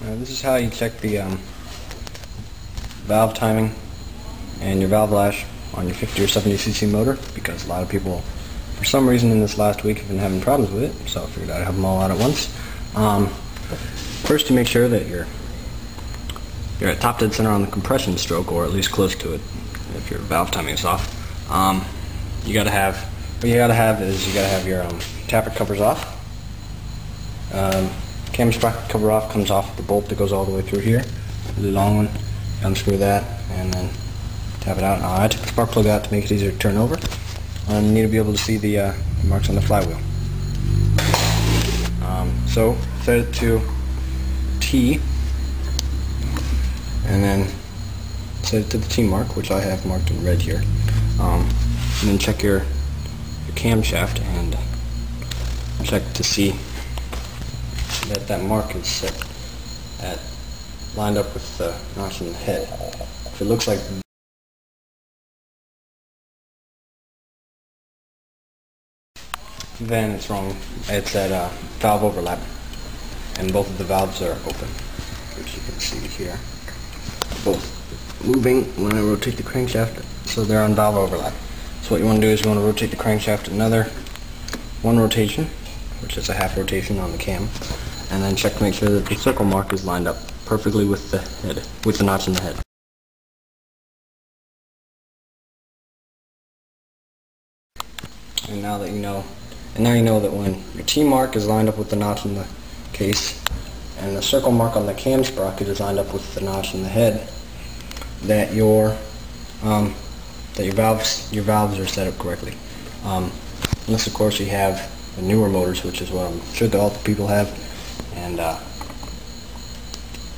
This is how you check the valve timing and your valve lash on your 50 or 70 cc motor, because a lot of people, for some reason in this last week, have been having problems with it, so I figured I'd have them all out at once. First, you make sure that you're at top dead center on the compression stroke, or at least close to it if your valve timing is off. What you gotta have is your tappet covers off. Cam sprocket cover off comes off the bolt that goes all the way through here, the long one. Unscrew that and then tap it out. I took the spark plug out to make it easier to turn over. You need to be able to see the marks on the flywheel. So set it to T, and then set it to the T mark, which I have marked in red here. And then check your camshaft and check to see that mark is set at lined up with the notch in the head. If it looks like then it's wrong. It's at valve overlap, and both of the valves are open, which you can see here. Both moving when I rotate the crankshaft, so they're on valve overlap. So what you want to do is you want to rotate the crankshaft another one rotation, which is a half rotation on the cam, and then check to make sure that the circle mark is lined up perfectly with the head, with the notch in the head. And now you know that when your T mark is lined up with the notch in the case, and the circle mark on the cam sprocket is lined up with the notch in the head, that your valves are set up correctly. Unless of course you have the newer motors, which is what I'm sure that all the people have, and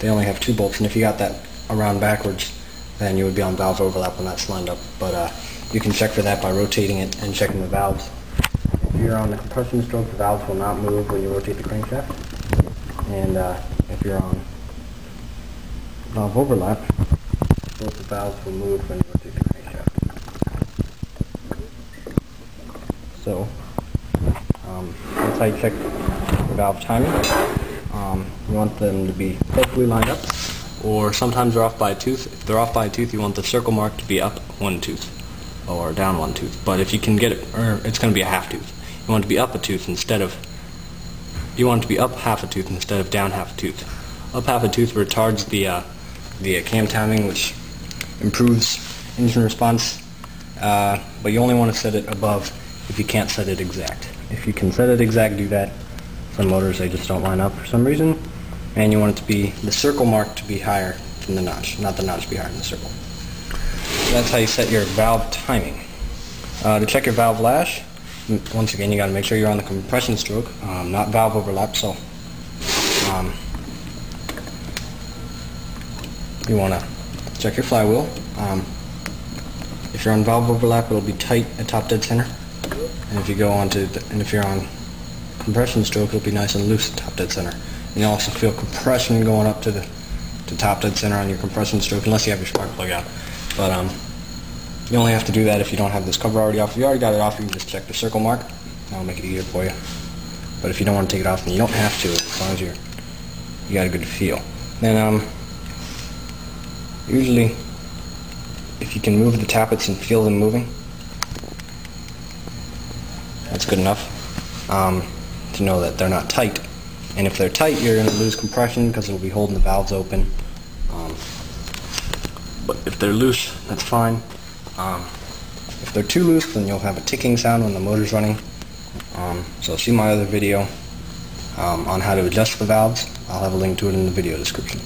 they only have 2 bolts, and if you got that around backwards, then you would be on valve overlap when that's lined up. But you can check for that by rotating it and checking the valves. If you're on the compression stroke, the valves will not move when you rotate the crankshaft, and if you're on valve overlap, both the valves will move when you rotate the crankshaft. So that's how you check the valve timing. You want them to be perfectly lined up, or sometimes they're off by a tooth. If they're off by a tooth, you want the circle mark to be up 1 tooth or down 1 tooth. But if you can get it, or it's going to be a half tooth. You want it to be up a tooth instead of, you want it to be up half a tooth instead of down half a tooth. Up half a tooth retards the cam timing, which improves engine response, but you only want to set it above if you can't set it exact. If you can set it exact, do that. Some motors, they just don't line up for some reason, and you want it to be, the circle mark to be higher than the notch, not the notch to be higher than the circle. So that's how you set your valve timing. To check your valve lash, once again you got to make sure you're on the compression stroke, not valve overlap. So you want to check your flywheel. If you're on valve overlap, it'll be tight at top dead center, and if you go on to and if you're on compression stroke, it'll be nice and loose at top dead center. And you'll also feel compression going up to top dead center on your compression stroke, unless you have your spark plug out. But you only have to do that if you don't have this cover already off. If you already got it off, you can just check the circle mark. That'll make it easier for you. But if you don't want to take it off, then you don't have to, as long as you got a good feel. Then usually, if you can move the tappets and feel them moving, that's good enough to know that they're not tight. And if they're tight, you're going to lose compression because it'll be holding the valves open. But if they're loose, that's fine. If they're too loose, then you'll have a ticking sound when the motor's running. So see my other video on how to adjust the valves. I'll have a link to it in the video description.